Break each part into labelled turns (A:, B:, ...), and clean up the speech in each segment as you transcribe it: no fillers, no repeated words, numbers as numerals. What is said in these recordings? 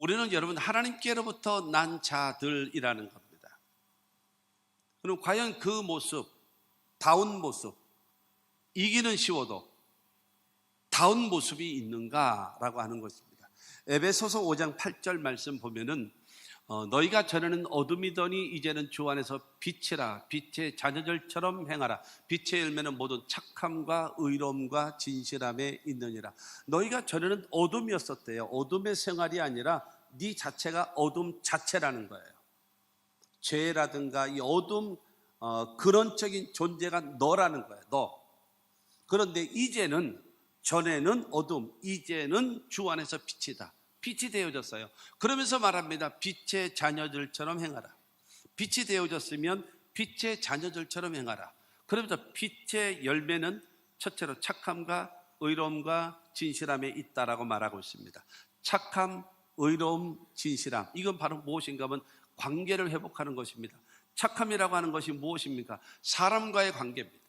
A: 우리는 여러분 하나님께로부터 난 자들이라는 겁니다. 그럼 과연 그 모습, 다운 모습, 이기는 쉬워도 다운 모습이 있는가라고 하는 것입니다. 에베소서 5장 8절 말씀 보면은 너희가 전에는 어둠이더니 이제는 주 안에서 빛이라, 빛의 자녀들처럼 행하라. 빛의 열매는 모든 착함과 의로움과 진실함에 있느니라. 너희가 전에는 어둠이었었대요. 어둠의 생활이 아니라 네 자체가 어둠 자체라는 거예요. 죄라든가 이 어둠 근원적인 존재가 너라는 거예요. 너. 그런데 이제는, 전에는 어둠, 이제는 주 안에서 빛이다. 빛이 되어졌어요. 그러면서 말합니다. 빛의 자녀들처럼 행하라. 빛이 되어졌으면 빛의 자녀들처럼 행하라. 그러면서 빛의 열매는 첫째로 착함과 의로움과 진실함에 있다라고 말하고 있습니다. 착함, 의로움, 진실함. 이건 바로 무엇인가 하면 관계를 회복하는 것입니다. 착함이라고 하는 것이 무엇입니까? 사람과의 관계입니다.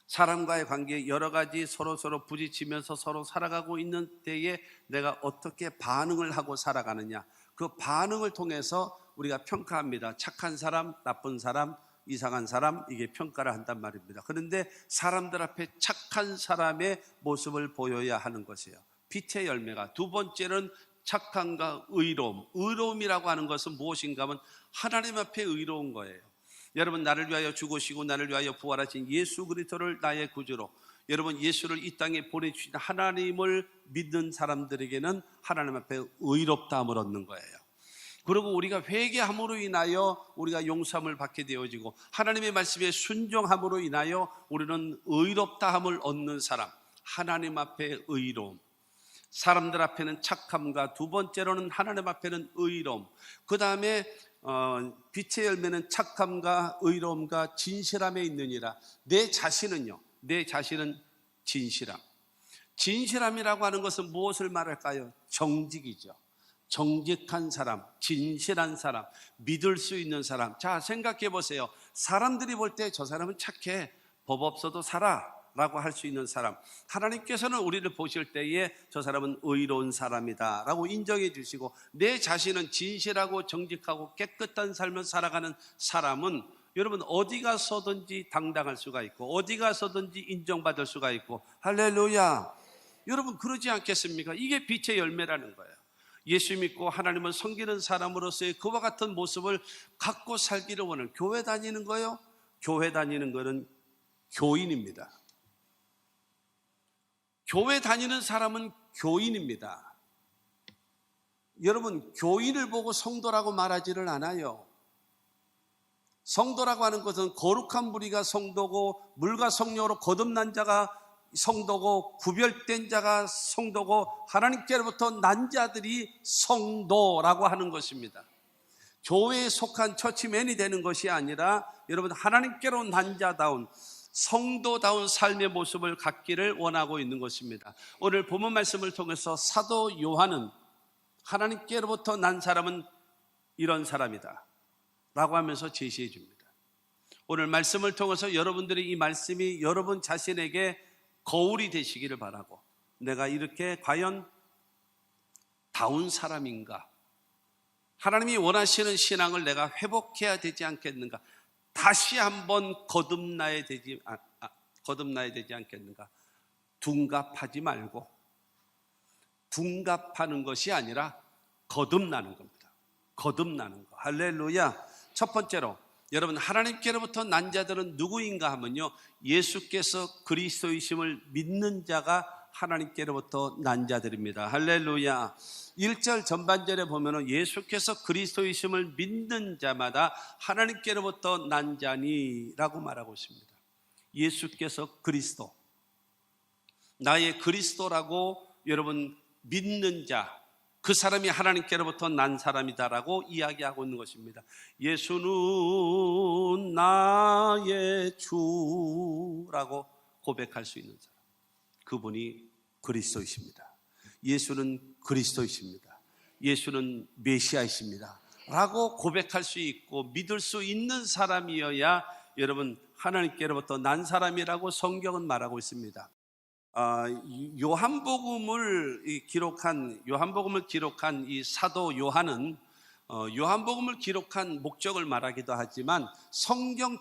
A: 사람과의 관계, 여러 가지 서로 부딪히면서 서로 살아가고 있는 때에 내가 어떻게 반응을 하고 살아가느냐, 그 반응을 통해서 우리가 평가합니다. 착한 사람, 나쁜 사람, 이상한 사람, 이게 평가를 한단 말입니다. 그런데 사람들 앞에 착한 사람의 모습을 보여야 하는 것이에요. 빛의 열매가. 두 번째는 착함과 의로움. 의로움이라고 하는 것은 무엇인가 하면 하나님 앞에 의로운 거예요. 여러분, 나를 위하여 죽으시고 나를 위하여 부활하신 예수 그리스도를 나의 구주로, 여러분 예수를 이 땅에 보내주신 하나님을 믿는 사람들에게는 하나님 앞에 의롭다함을 얻는 거예요. 그리고 우리가 회개함으로 인하여 우리가 용서함을 받게 되어지고 하나님의 말씀에 순종함으로 인하여 우리는 의롭다함을 얻는 사람, 하나님 앞에 의로움. 사람들 앞에는 착함과 두 번째로는 하나님 앞에는 의로움. 그 다음에 빛의 열매는 착함과 의로움과 진실함에 있느니라. 내 자신은요, 내 자신은 진실함. 진실함이라고 하는 것은 무엇을 말할까요? 정직이죠. 정직한 사람, 진실한 사람, 믿을 수 있는 사람. 자, 생각해 보세요. 사람들이 볼 때 저 사람은 착해, 법 없어도 살아 라고 할 수 있는 사람, 하나님께서는 우리를 보실 때에 저 사람은 의로운 사람이다 라고 인정해 주시고, 내 자신은 진실하고 정직하고 깨끗한 삶을 살아가는 사람은 여러분 어디 가서든지 당당할 수가 있고 어디 가서든지 인정받을 수가 있고, 할렐루야. 여러분 그러지 않겠습니까? 이게 빛의 열매라는 거예요. 예수 믿고 하나님을 섬기는 사람으로서의 그와 같은 모습을 갖고 살기를 원하는, 교회 다니는 거요? 교회 다니는 거는 교인입니다. 교회 다니는 사람은 교인입니다. 여러분, 교인을 보고 성도라고 말하지를 않아요. 성도라고 하는 것은 거룩한 무리가 성도고, 물과 성령으로 거듭난 자가 성도고, 구별된 자가 성도고, 하나님께로부터 난 자들이 성도라고 하는 것입니다. 교회에 속한 처치맨이 되는 것이 아니라 여러분 하나님께로 난 자다운 성도다운 삶의 모습을 갖기를 원하고 있는 것입니다. 오늘 본문 말씀을 통해서 사도 요한은 하나님께로부터 난 사람은 이런 사람이다 라고 하면서 제시해 줍니다. 오늘 말씀을 통해서 여러분들이 이 말씀이 여러분 자신에게 거울이 되시기를 바라고, 내가 이렇게 과연 다운 사람인가, 하나님이 원하시는 신앙을 내가 회복해야 되지 않겠는가, 다시 한번 거듭나야 되지 않겠는가. 둔갑하지 말고, 둔갑하는 것이 아니라 거듭나는 겁니다. 거듭나는 거. 할렐루야. 첫 번째로 여러분, 하나님께로부터 난 자들은 누구인가 하면요, 예수께서 그리스도이심을 믿는 자가 하나님께로부터 난 자들입니다. 할렐루야. 1절 전반절에 보면은 예수께서 그리스도이심을 믿는 자마다 하나님께로부터 난 자니라고 말하고 있습니다. 예수께서 그리스도, 나의 그리스도라고 여러분 믿는 자, 그 사람이 하나님께로부터 난 사람이다라고 이야기하고 있는 것입니다. 예수는 나의 주라고 고백할 수 있는 사람, 그분이 그리스도이십니다. 예수는 그리스도이십니다. 예수는 메시아이십니다 라고 고백할 수 있고 믿을 수 있는 사람이어야 여러분 하나님께로부터 난 사람이라고 성경은 말하고 있습니다. 요한복음을 기록한 이 사도 요한은 요한복음을 기록한 목적을 말하기도 하지만 성경이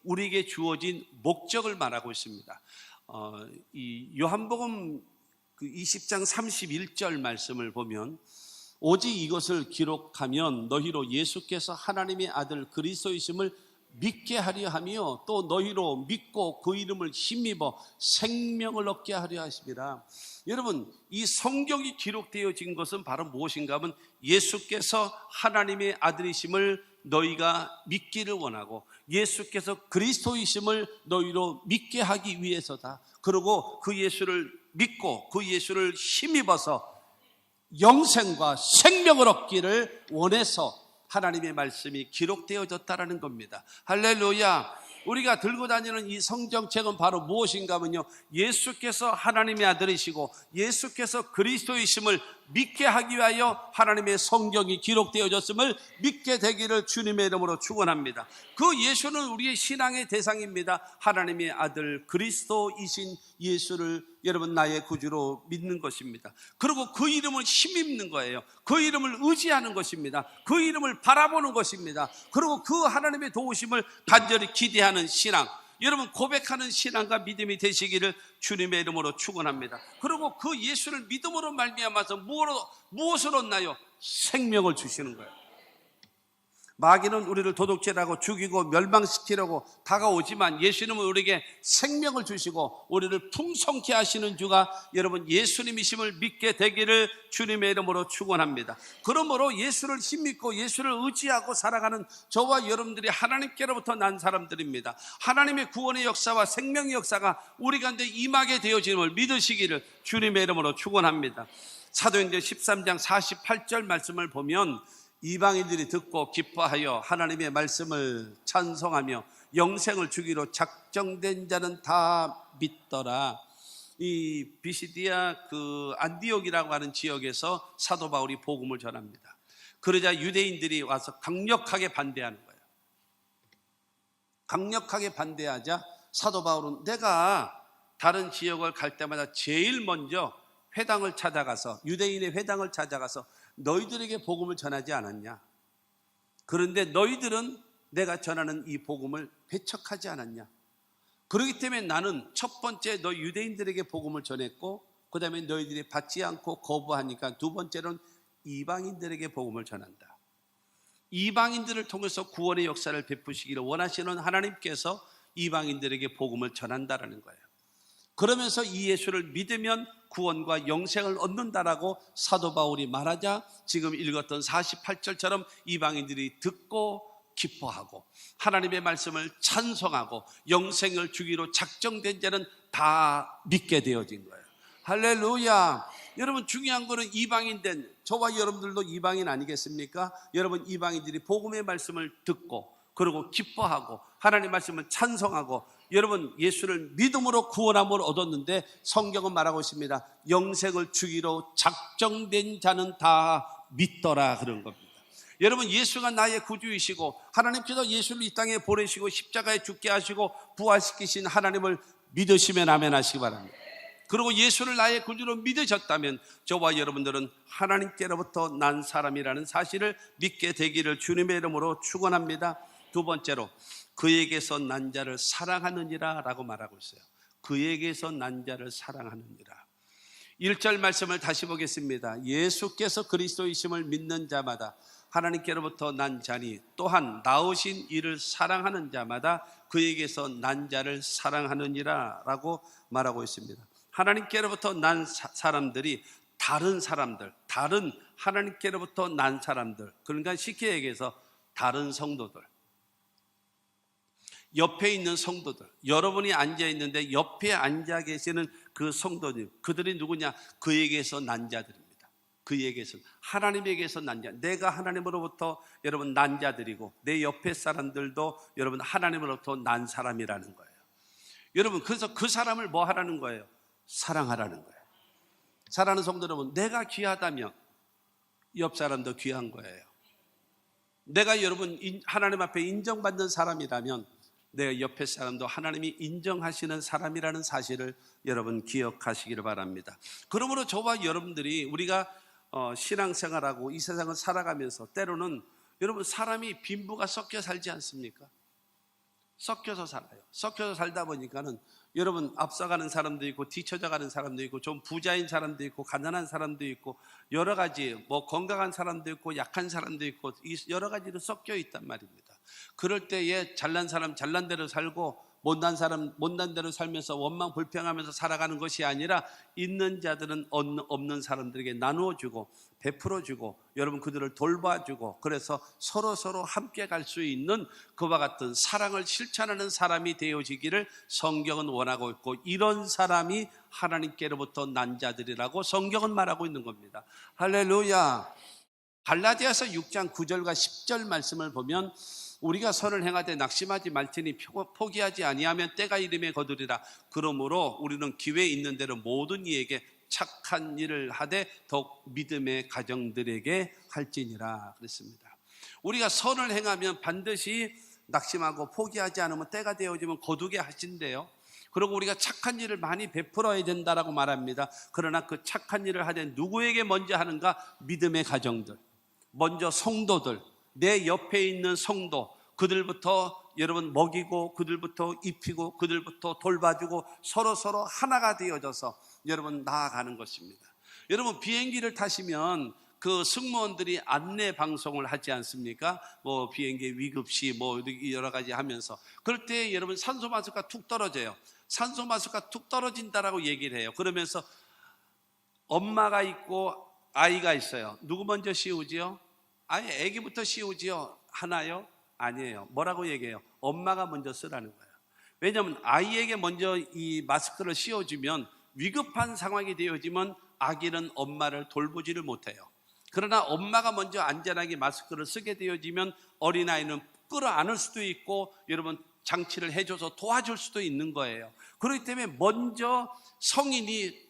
A: 우리에게 주어진 목적을 말하고 있습니다. 이 요한복음 20장 31절 말씀을 보면 오직 이것을 기록하면 너희로 예수께서 하나님의 아들 그리스도이심을 믿게 하려 하며 또 너희로 믿고 그 이름을 힘입어 생명을 얻게 하려 하심이라. 여러분, 이 성경이 기록되어진 것은 바로 무엇인가 하면 예수께서 하나님의 아들이심을 너희가 믿기를 원하고 예수께서 그리스도이심을 너희로 믿게 하기 위해서다. 그리고 그 예수를 믿고 그 예수를 힘입어서 영생과 생명을 얻기를 원해서 하나님의 말씀이 기록되어졌다라는 겁니다. 할렐루야. 우리가 들고 다니는 이 성경책은 바로 무엇인가 하면요, 예수께서 하나님의 아들이시고 예수께서 그리스도이심을 믿게 하기 위하여 하나님의 성경이 기록되어졌음을 믿게 되기를 주님의 이름으로 축원합니다. 그 예수는 우리의 신앙의 대상입니다. 하나님의 아들 그리스도이신 예수를 여러분 나의 구주로 믿는 것입니다. 그리고 그 이름을 힘입는 거예요. 그 이름을 의지하는 것입니다. 그 이름을 바라보는 것입니다. 그리고 그 하나님의 도우심을 간절히 기대하는 신앙, 여러분 고백하는 신앙과 믿음이 되시기를 주님의 이름으로 축원합니다. 그리고 그 예수를 믿음으로 말미암아서 무엇을 얻나요? 생명을 주시는 거예요. 마귀는 우리를 도둑질하고 죽이고 멸망시키려고 다가오지만 예수님은 우리에게 생명을 주시고 우리를 풍성케 하시는 주가 여러분 예수님이심을 믿게 되기를 주님의 이름으로 축원합니다. 그러므로 예수를 힘입고 예수를 의지하고 살아가는 저와 여러분들이 하나님께로부터 난 사람들입니다. 하나님의 구원의 역사와 생명의 역사가 우리 가운데 임하게 되어짐을 믿으시기를 주님의 이름으로 축원합니다. 사도행전 13장 48절 말씀을 보면 이방인들이 듣고 기뻐하여 하나님의 말씀을 찬송하며 영생을 주기로 작정된 자는 다 믿더라. 이 비시디아 안디옥이라고 하는 지역에서 사도 바울이 복음을 전합니다. 그러자 유대인들이 와서 강력하게 반대하는 거예요. 강력하게 반대하자 사도 바울은 내가 다른 지역을 갈 때마다 제일 먼저 회당을 찾아가서 유대인의 회당을 찾아가서 너희들에게 복음을 전하지 않았냐? 그런데 너희들은 내가 전하는 이 복음을 배척하지 않았냐? 그렇기 때문에 나는 첫 번째 너희 유대인들에게 복음을 전했고 그 다음에 너희들이 받지 않고 거부하니까 두 번째로는 이방인들에게 복음을 전한다. 이방인들을 통해서 구원의 역사를 베푸시기를 원하시는 하나님께서 이방인들에게 복음을 전한다라는 거예요. 그러면서 이 예수를 믿으면 구원과 영생을 얻는다라고 사도 바울이 말하자 지금 읽었던 48절처럼 이방인들이 듣고 기뻐하고 하나님의 말씀을 찬송하고 영생을 주기로 작정된 자는 다 믿게 되어진 거예요. 할렐루야. 여러분 중요한 거는 이방인 된 저와 여러분들도 이방인 아니겠습니까? 여러분 이방인들이 복음의 말씀을 듣고 그리고 기뻐하고 하나님의 말씀을 찬송하고 여러분 예수를 믿음으로 구원함을 얻었는데 성경은 말하고 있습니다. 영생을 주기로 작정된 자는 다 믿더라 그런 겁니다. 여러분 예수가 나의 구주이시고 하나님께서 예수를 이 땅에 보내시고 십자가에 죽게 하시고 부활시키신 하나님을 믿으시면 아멘 하시기 바랍니다. 그리고 예수를 나의 구주로 믿으셨다면 저와 여러분들은 하나님께로부터 난 사람이라는 사실을 믿게 되기를 주님의 이름으로 축원합니다. 두 번째로 그에게서 난 자를 사랑하느니라 라고 말하고 있어요. 그에게서 난 자를 사랑하느니라. 1절 말씀을 다시 보겠습니다. 예수께서 그리스도이심을 믿는 자마다 하나님께로부터 난 자니 또한 나으신 이를 사랑하는 자마다 그에게서 난 자를 사랑하느니라 라고 말하고 있습니다. 하나님께로부터 난 사람들이 다른 사람들, 다른 하나님께로부터 난 사람들, 그러니까 쉽게 얘기해서 다른 성도들, 옆에 있는 성도들, 여러분이 앉아 있는데 옆에 앉아 계시는 그 성도들, 그들이 누구냐? 그에게서 난 자들입니다. 그에게서, 하나님에게서 난 자. 내가 하나님으로부터 여러분 난 자들이고 내 옆에 사람들도 여러분 하나님으로부터 난 사람이라는 거예요. 여러분 그래서 그 사람을 뭐 하라는 거예요? 사랑하라는 거예요. 사랑하는 성도 여러분, 내가 귀하다면 옆 사람도 귀한 거예요. 내가 여러분 하나님 앞에 인정받는 사람이라면 내 옆에 사람도 하나님이 인정하시는 사람이라는 사실을 여러분 기억하시기를 바랍니다. 그러므로 저와 여러분들이 우리가 신앙생활하고 이 세상을 살아가면서 때로는 여러분 사람이 빈부가 섞여 살지 않습니까? 섞여서 살아요. 섞여서 살다 보니까는 여러분 앞서가는 사람도 있고 뒤쳐져 가는 사람도 있고 좀 부자인 사람도 있고 가난한 사람도 있고 여러 가지 뭐 건강한 사람도 있고 약한 사람도 있고 여러 가지로 섞여 있단 말입니다. 그럴 때에 잘난 사람 잘난 대로 살고 못난 사람 못난 대로 살면서 원망 불평하면서 살아가는 것이 아니라 있는 자들은 없는 사람들에게 나누어주고 베풀어주고 여러분 그들을 돌봐주고 그래서 서로 함께 갈 수 있는 그와 같은 사랑을 실천하는 사람이 되어지기를 성경은 원하고 있고 이런 사람이 하나님께로부터 난 자들이라고 성경은 말하고 있는 겁니다. 할렐루야. 갈라디아서 6장 9절과 10절 말씀을 보면 우리가 선을 행하되 낙심하지 말지니 포기하지 아니하면 때가 이름에 거두리라. 그러므로 우리는 기회 있는 대로 모든 이에게 착한 일을 하되 더욱 믿음의 가정들에게 할지니라 그랬습니다. 우리가 선을 행하면 반드시 낙심하고 포기하지 않으면 때가 되어지면 거두게 하신대요. 그리고 우리가 착한 일을 많이 베풀어야 된다라고 말합니다. 그러나 그 착한 일을 하되 누구에게 먼저 하는가? 믿음의 가정들, 먼저 성도들, 내 옆에 있는 성도, 그들부터 여러분 먹이고 그들부터 입히고 그들부터 돌봐주고 서로 하나가 되어져서 여러분 나아가는 것입니다. 여러분 비행기를 타시면 그 승무원들이 안내 방송을 하지 않습니까? 뭐 비행기 위급시 뭐 여러 가지 하면서 그럴 때 여러분 산소 마스크가 툭 떨어져요. 산소 마스크가 툭 떨어진다라고 얘기를 해요. 그러면서 엄마가 있고 아이가 있어요. 누구 먼저 씌우지요? 아예 아기부터 씌우지요? 하나요? 아니에요. 뭐라고 얘기해요? 엄마가 먼저 쓰라는 거예요. 왜냐하면 아이에게 먼저 이 마스크를 씌워주면 위급한 상황이 되어지면 아기는 엄마를 돌보지를 못해요. 그러나 엄마가 먼저 안전하게 마스크를 쓰게 되어지면 어린아이는 끌어안을 수도 있고 여러분 장치를 해줘서 도와줄 수도 있는 거예요. 그렇기 때문에 먼저 성인이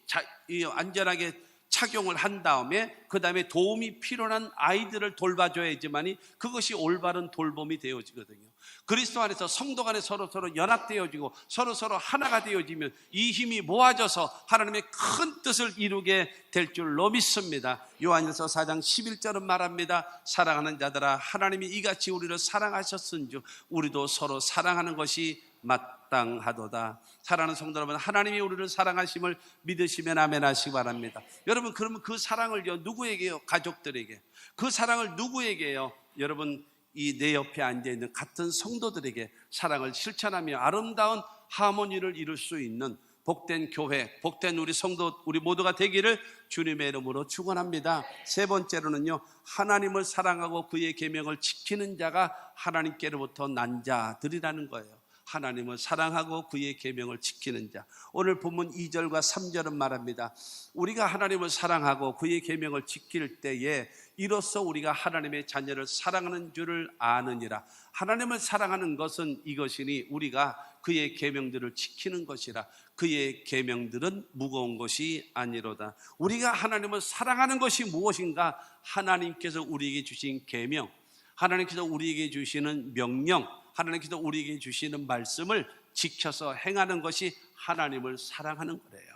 A: 안전하게 착용을 한 다음에 그 다음에 도움이 필요한 아이들을 돌봐줘야지만이 그것이 올바른 돌봄이 되어지거든요. 그리스도 안에서 성도 간에 서로 연합되어지고 서로 하나가 되어지면 이 힘이 모아져서 하나님의 큰 뜻을 이루게 될 줄로 믿습니다. 요한일서 4장 11절은 말합니다. 사랑하는 자들아 하나님이 이같이 우리를 사랑하셨은즉 우리도 서로 사랑하는 것이 마땅하도다. 사랑하는 성도 여러분, 하나님이 우리를 사랑하심을 믿으시면 아멘 하시기 바랍니다. 여러분 그러면 그 사랑을요 누구에게요? 가족들에게. 그 사랑을 누구에게요? 여러분 이 내 옆에 앉아있는 같은 성도들에게 사랑을 실천하며 아름다운 하모니를 이룰 수 있는 복된 교회, 복된 우리 성도 우리 모두가 되기를 주님의 이름으로 축원합니다. 세 번째로는요 하나님을 사랑하고 그의 계명을 지키는 자가 하나님께로부터 난 자들이라는 거예요. 하나님을 사랑하고 그의 계명을 지키는 자. 오늘 본문 2절과 3절은 말합니다. 우리가 하나님을 사랑하고 그의 계명을 지킬 때에 이로써 우리가 하나님의 자녀를 사랑하는 줄을 아느니라. 하나님을 사랑하는 것은 이것이니 우리가 그의 계명들을 지키는 것이라. 그의 계명들은 무거운 것이 아니로다. 우리가 하나님을 사랑하는 것이 무엇인가? 하나님께서 우리에게 주신 계명, 하나님께서 우리에게 주시는 명령, 하나님께서 우리에게 주시는 말씀을 지켜서 행하는 것이 하나님을 사랑하는 거래요.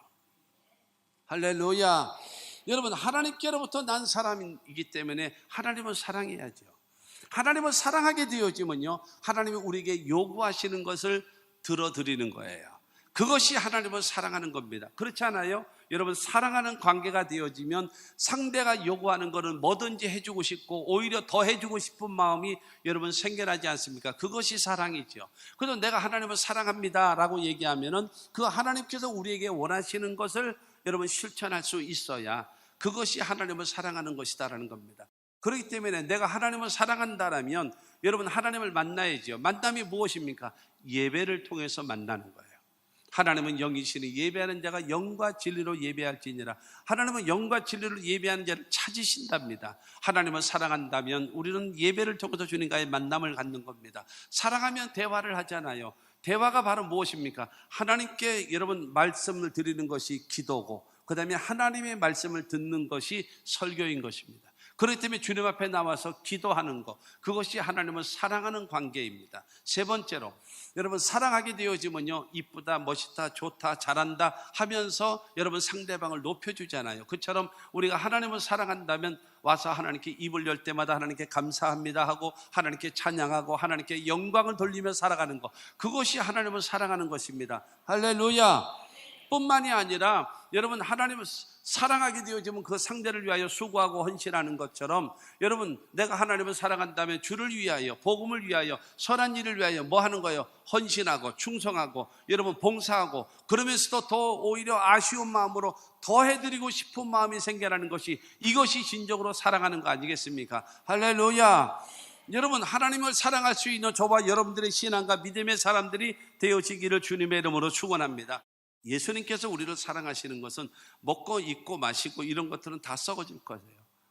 A: 할렐루야. 여러분 하나님께로부터 난 사람이기 때문에 하나님을 사랑해야죠. 하나님을 사랑하게 되어지면요 하나님이 우리에게 요구하시는 것을 들어드리는 거예요. 그것이 하나님을 사랑하는 겁니다. 그렇지 않아요? 여러분 사랑하는 관계가 되어지면 상대가 요구하는 것은 뭐든지 해주고 싶고 오히려 더 해주고 싶은 마음이 여러분 생겨나지 않습니까? 그것이 사랑이죠. 그래서 내가 하나님을 사랑합니다 라고 얘기하면은 그 하나님께서 우리에게 원하시는 것을 여러분 실천할 수 있어야 그것이 하나님을 사랑하는 것이다라는 겁니다. 그렇기 때문에 내가 하나님을 사랑한다라면 여러분 하나님을 만나야죠. 만남이 무엇입니까? 예배를 통해서 만나는 거예요. 하나님은 영이시니 예배하는 자가 영과 진리로 예배할지니라. 하나님은 영과 진리로 예배하는 자를 찾으신답니다. 하나님을 사랑한다면 우리는 예배를 통해서 주님과의 만남을 갖는 겁니다. 사랑하면 대화를 하잖아요. 대화가 바로 무엇입니까? 하나님께 여러분 말씀을 드리는 것이 기도고 그 다음에 하나님의 말씀을 듣는 것이 설교인 것입니다. 그렇기 때문에 주님 앞에 나와서 기도하는 것, 그것이 하나님을 사랑하는 관계입니다. 세 번째로 여러분 사랑하게 되어지면요, 이쁘다, 멋있다, 좋다, 잘한다 하면서 여러분 상대방을 높여주잖아요. 그처럼 우리가 하나님을 사랑한다면 와서 하나님께 입을 열 때마다 하나님께 감사합니다 하고 하나님께 찬양하고 하나님께 영광을 돌리며 살아가는 것, 그것이 하나님을 사랑하는 것입니다. 할렐루야. 뿐만이 아니라 여러분 하나님을 사랑하게 되어지면 그 상대를 위하여 수고하고 헌신하는 것처럼, 여러분 내가 하나님을 사랑한다면 주를 위하여, 복음을 위하여, 선한 일을 위하여 뭐 하는 거예요? 헌신하고 충성하고 여러분 봉사하고, 그러면서도 더 오히려 아쉬운 마음으로 더 해드리고 싶은 마음이 생겨나는 것이, 이것이 진정으로 사랑하는 거 아니겠습니까? 할렐루야. 여러분 하나님을 사랑할 수 있는 저와 여러분들의 신앙과 믿음의 사람들이 되어지기를 주님의 이름으로 축원합니다. 예수님께서 우리를 사랑하시는 것은 먹고 입고 마시고 이런 것들은 다 썩어질 거예요.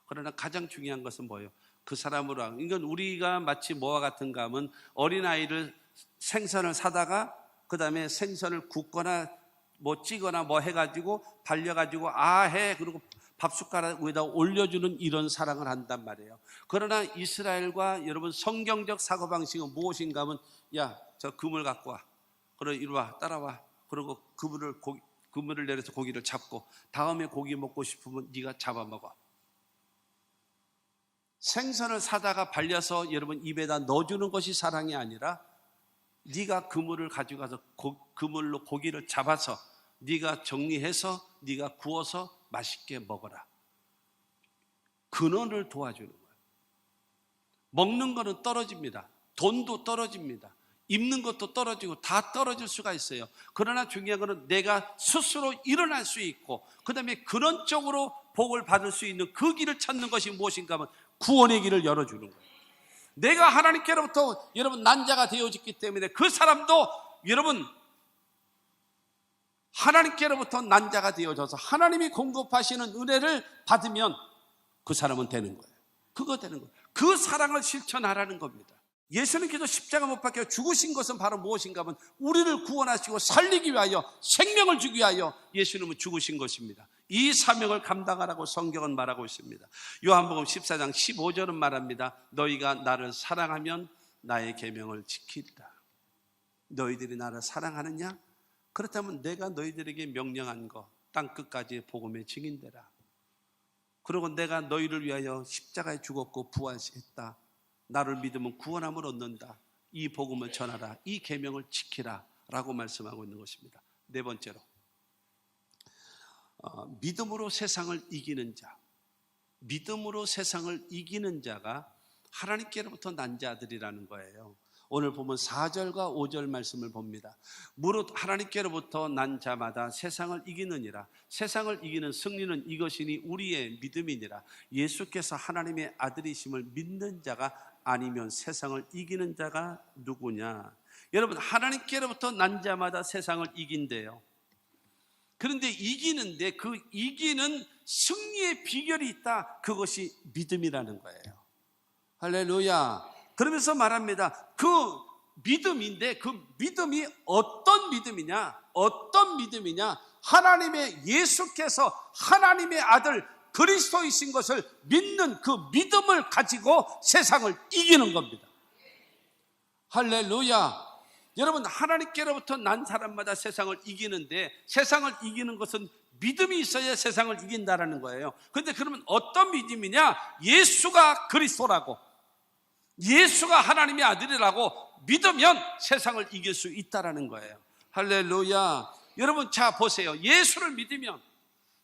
A: 그러나 가장 중요한 것은 뭐예요? 그 사람으로 하는, 이건 우리가 마치 뭐와 같은가 하면 어린아이를 생선을 사다가 그 다음에 생선을 굽거나 뭐 찌거나 뭐 해가지고 발려가지고 아해 그리고 밥숟가락 위에다 올려주는 이런 사랑을 한단 말이에요. 그러나 이스라엘과 여러분 성경적 사고방식은 무엇인가 하면, 야, 저 그물 갖고 와, 그래 이리 와, 따라와, 그리고 그물을 내려서 고기를 잡고 다음에 고기 먹고 싶으면 네가 잡아먹어. 생선을 사다가 발려서 여러분 입에다 넣어주는 것이 사랑이 아니라, 네가 그물을 가지고 가서 그물로 고기를 잡아서 네가 정리해서 네가 구워서 맛있게 먹어라. 근원을 도와주는 거예요. 먹는 거는 떨어집니다. 돈도 떨어집니다. 입는 것도 떨어지고 다 떨어질 수가 있어요. 그러나 중요한 것은 내가 스스로 일어날 수 있고 그 다음에 근원적으로 복을 받을 수 있는 그 길을 찾는 것이 무엇인가 하면 구원의 길을 열어주는 거예요. 내가 하나님께로부터 여러분 난자가 되어졌기 때문에 그 사람도 여러분 하나님께로부터 난자가 되어져서 하나님이 공급하시는 은혜를 받으면 그 사람은 되는 거예요. 그거 되는 거예요. 그 사랑을 실천하라는 겁니다. 예수님께서 십자가 못 박혀 죽으신 것은 바로 무엇인가 하면 우리를 구원하시고 살리기 위하여, 생명을 주기 위하여 예수님은 죽으신 것입니다. 이 사명을 감당하라고 성경은 말하고 있습니다. 요한복음 14장 15절은 말합니다. 너희가 나를 사랑하면 나의 계명을 지키리라. 너희들이 나를 사랑하느냐? 그렇다면 내가 너희들에게 명령한 거 땅끝까지 복음의 증인되라. 그리고 내가 너희를 위하여 십자가에 죽었고 부활했다. 나를 믿으면 구원함을 얻는다. 이 복음을 전하라. 이 계명을 지키라 라고 말씀하고 있는 것입니다. 네 번째로, 믿음으로 세상을 이기는 자. 믿음으로 세상을 이기는 자가 하나님께로부터 난 자들이라는 거예요. 오늘 보면 4절과 5절 말씀을 봅니다. 무릇 하나님께로부터 난 자마다 세상을 이기느니라. 세상을 이기는 승리는 이것이니 우리의 믿음이니라. 예수께서 하나님의 아들이심을 믿는 자가 아니면 세상을 이기는 자가 누구냐? 여러분 하나님께로부터 난 자마다 세상을 이긴대요. 그런데 이기는데 그 이기는 승리의 비결이 있다. 그것이 믿음이라는 거예요. 할렐루야. 그러면서 말합니다. 그 믿음인데 그 믿음이 어떤 믿음이냐? 어떤 믿음이냐? 하나님의 예수께서 하나님의 아들 그리스도이신 것을 믿는 그 믿음을 가지고 세상을 이기는 겁니다. 할렐루야. 여러분 하나님께로부터 난 사람마다 세상을 이기는데, 세상을 이기는 것은 믿음이 있어야 세상을 이긴다라는 거예요. 그런데 그러면 어떤 믿음이냐? 예수가 그리스도라고, 예수가 하나님의 아들이라고 믿으면 세상을 이길 수 있다라는 거예요. 할렐루야. 여러분 자 보세요. 예수를 믿으면,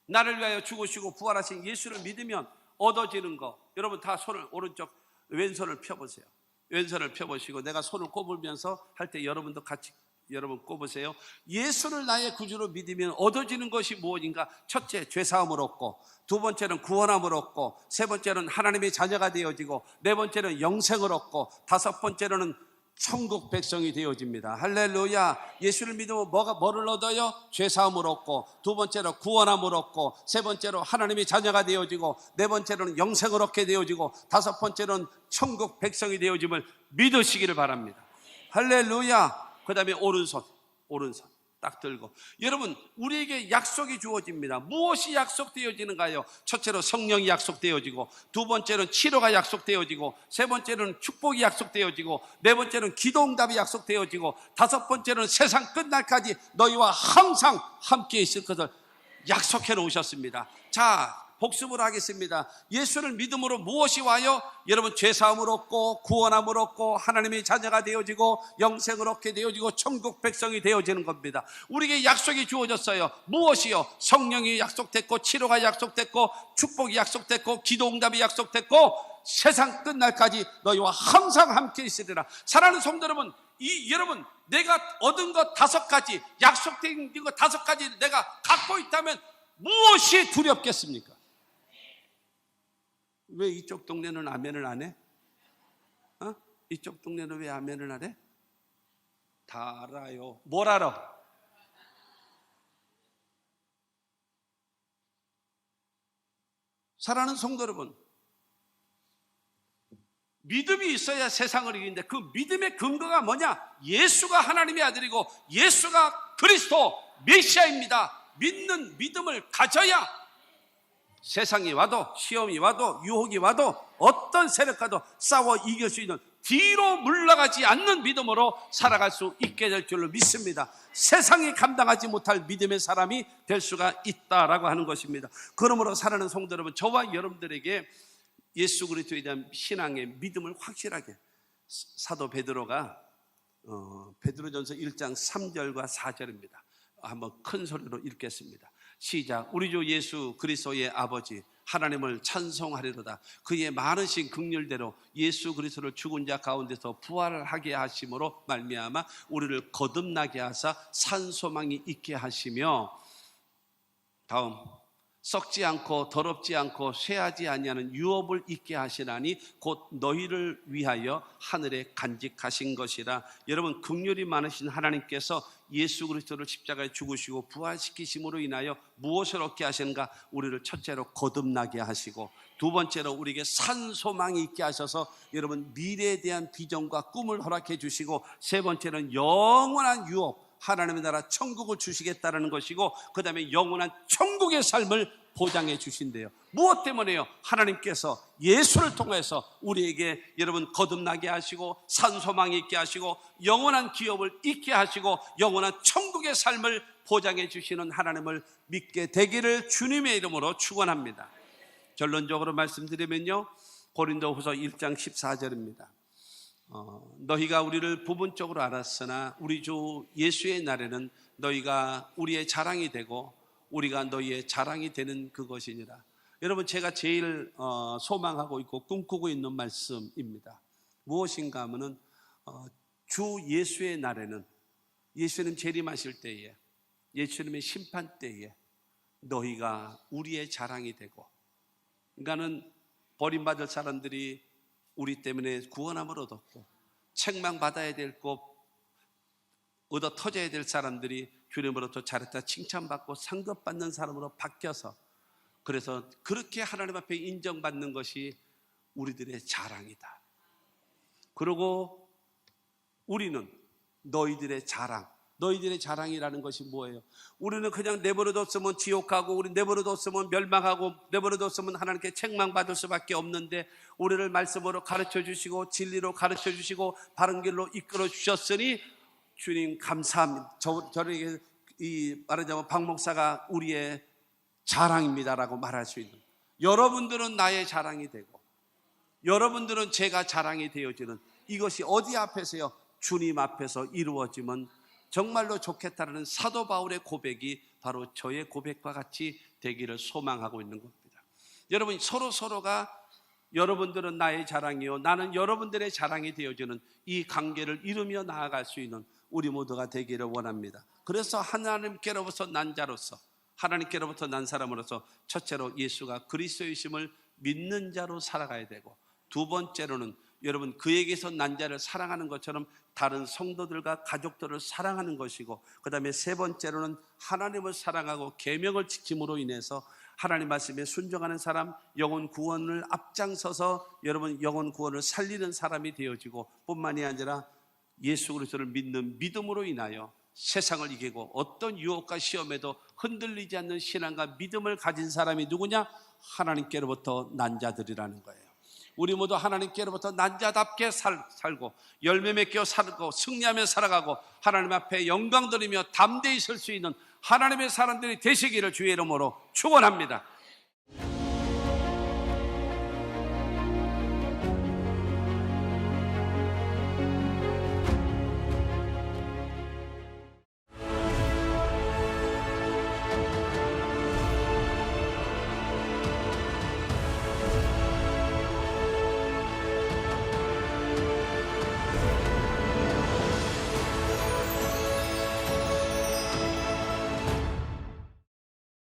A: 나를 위하여 죽으시고 부활하신 예수를 믿으면 얻어지는 거, 여러분 다 손을 오른쪽 왼손을 펴보세요. 왼손을 펴보시고 내가 손을 꼽으면서 할 때 여러분도 같이 여러분 꼽으세요. 예수를 나의 구주로 믿으면 얻어지는 것이 무엇인가? 첫째, 죄사함을 얻고, 두 번째는 구원함을 얻고, 세 번째는 하나님의 자녀가 되어지고, 네 번째는 영생을 얻고, 다섯 번째로는 천국 백성이 되어집니다. 할렐루야. 예수를 믿으면 뭐를 얻어요? 죄사함을 얻고, 두 번째로 구원함을 얻고, 세 번째로 하나님의 자녀가 되어지고, 네 번째로는 영생을 얻게 되어지고, 다섯 번째로는 천국 백성이 되어짐을 믿으시기를 바랍니다. 할렐루야. 그 다음에 오른손 딱 들고. 여러분, 우리에게 약속이 주어집니다. 무엇이 약속되어지는가요? 첫째로 성령이 약속되어지고, 두 번째로는 치료가 약속되어지고, 세 번째로는 축복이 약속되어지고, 네 번째로는 기도응답이 약속되어지고, 다섯 번째로는 세상 끝날까지 너희와 항상 함께 있을 것을 약속해 놓으셨습니다. 자, 복습을 하겠습니다. 예수를 믿음으로 무엇이 와요? 여러분, 죄사함을 얻고 구원함을 얻고 하나님의 자녀가 되어지고 영생을 얻게 되어지고 천국 백성이 되어지는 겁니다. 우리에게 약속이 주어졌어요. 무엇이요? 성령이 약속됐고, 치료가 약속됐고, 축복이 약속됐고, 기도응답이 약속됐고, 세상 끝날까지 너희와 항상 함께 있으리라. 사랑하는 성도 여러분, 여러분, 내가 얻은 것 5가지, 약속된 것 5가지 내가 갖고 있다면 무엇이 두렵겠습니까? 왜 이쪽 동네는 아멘을 안 해? 이쪽 동네는 왜 아멘을 안 해? 다 알아요. 뭘 알아? 사랑하는 성도 여러분, 믿음이 있어야 세상을 이기는데 그 믿음의 근거가 뭐냐? 예수가 하나님의 아들이고 예수가 그리스도 메시아입니다. 믿는 믿음을 가져야 세상이 와도, 시험이 와도, 유혹이 와도, 어떤 세력과도 싸워 이길 수 있는, 뒤로 물러가지 않는 믿음으로 살아갈 수 있게 될 줄로 믿습니다. 세상이 감당하지 못할 믿음의 사람이 될 수가 있다라고 하는 것입니다. 그러므로 사랑하는 성도 여러분, 저와 여러분들에게 예수 그리스도에 대한 신앙의 믿음을 확실하게, 사도 베드로가 베드로전서 1장 3절과 4절입니다. 한번 큰 소리로 읽겠습니다. 시작. 우리 주 예수 그리스도의 아버지 하나님을 찬송하리로다. 그의 많으신 긍휼대로 예수 그리스도를 죽은 자 가운데서 부활하게 하심으로 말미암아 우리를 거듭나게 하사 산 소망이 있게 하시며, 다음, 썩지 않고 더럽지 않고 쇠하지 아니하는 유업을 있게 하시나니 곧 너희를 위하여 하늘에 간직하신 것이라. 여러분, 긍휼이 많으신 하나님께서 예수 그리스도를 십자가에 죽으시고 부활시키심으로 인하여 무엇을 얻게 하시는가? 우리를 첫째로 거듭나게 하시고, 두 번째로 우리에게 산 소망이 있게 하셔서 여러분 미래에 대한 비전과 꿈을 허락해 주시고, 세 번째는 영원한 유업, 하나님의 나라 천국을 주시겠다는 것이고, 그 다음에 영원한 천국의 삶을 보장해 주신대요. 무엇 때문에요? 하나님께서 예수를 통해서 우리에게 여러분 거듭나게 하시고 산소망이 있게 하시고 영원한 기업을 있게 하시고 영원한 천국의 삶을 보장해 주시는 하나님을 믿게 되기를 주님의 이름으로 축원합니다. 결론적으로 말씀드리면요, 고린도후서 1장 14절입니다. 너희가 우리를 부분적으로 알았으나 우리 주 예수의 날에는 너희가 우리의 자랑이 되고 우리가 너희의 자랑이 되는 그것이니라. 여러분, 제가 제일 소망하고 있고 꿈꾸고 있는 말씀입니다. 무엇인가 하면은 주 예수의 날에는, 예수님 재림하실 때에, 예수님의 심판 때에 너희가 우리의 자랑이 되고, 그러니까는 버림받을 사람들이 우리 때문에 구원함을 얻었고, 책망받아야 될 것, 얻어 터져야 될 사람들이 주님으로부터 잘했다 칭찬받고 상급받는 사람으로 바뀌어서, 그래서 그렇게 하나님 앞에 인정받는 것이 우리들의 자랑이다. 그리고 우리는 너희들의 자랑, 너희들의 자랑이라는 것이 뭐예요? 우리는 그냥 내버려뒀으면 지옥 가고, 우리 내버려뒀으면 멸망하고, 내버려뒀으면 하나님께 책망받을 수밖에 없는데, 우리를 말씀으로 가르쳐 주시고 진리로 가르쳐 주시고 바른 길로 이끌어 주셨으니 주님 감사합니다. 저에게 말하자면 박 목사가 우리의 자랑입니다라고 말할 수 있는, 여러분들은 나의 자랑이 되고 여러분들은 제가 자랑이 되어지는, 이것이 어디 앞에서요? 주님 앞에서 이루어지면 정말로 좋겠다는 사도 바울의 고백이 바로 저의 고백과 같이 되기를 소망하고 있는 겁니다. 여러분, 서로가 여러분들은 나의 자랑이요 나는 여러분들의 자랑이 되어지는 이 관계를 이루며 나아갈 수 있는 우리 모두가 되기를 원합니다. 그래서 하나님께로부터 난 자로서, 하나님께로부터 난 사람으로서 첫째로 예수가 그리스도이심을 믿는 자로 살아가야 되고, 두 번째로는 여러분 그에게서 난 자를 사랑하는 것처럼 다른 성도들과 가족들을 사랑하는 것이고, 그 다음에 세 번째로는 하나님을 사랑하고 계명을 지킴으로 인해서 하나님 말씀에 순종하는 사람, 영혼 구원을 앞장서서 여러분 영혼 구원을 살리는 사람이 되어지고, 뿐만이 아니라 예수 그리스도를 믿는 믿음으로 인하여 세상을 이기고 어떤 유혹과 시험에도 흔들리지 않는 신앙과 믿음을 가진 사람이 누구냐? 하나님께로부터 난 자들이라는 거예요. 우리 모두 하나님께로부터 난 자답게 살고 열매 맺겨 살고 승리하며 살아가고 하나님 앞에 영광 돌리며 담대히 설 수 있는 하나님의 사람들이 되시기를 주의 이름으로 축원합니다.